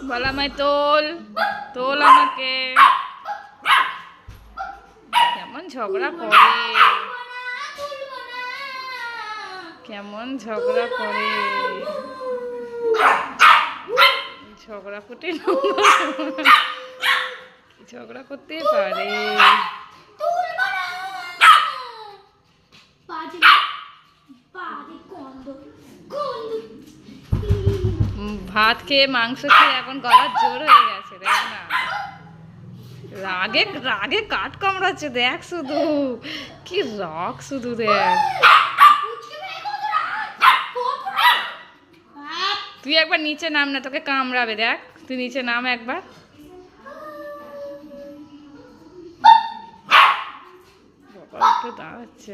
বলামাই তোল তোল আমাকে। কেমন ঝগড়া করে, কেমন ঝগড়া করে, ঝগড়া করতে ঝগড়া করতে পারে। ভাত খেয়ে মাংস খেয়ে এখন গলার জোর হয়ে গেছে, দেখ না। রাগে রাগে কাঠ কামড়াচ্ছে, দেখ শুধু কি রাগ, শুধু দেখ। তুই একবার নিচে নাম না, তোকে কামড়াবে, দেখ তুই নিচে নাম একবার। বাবা একটু দাঁড়াচ্ছে।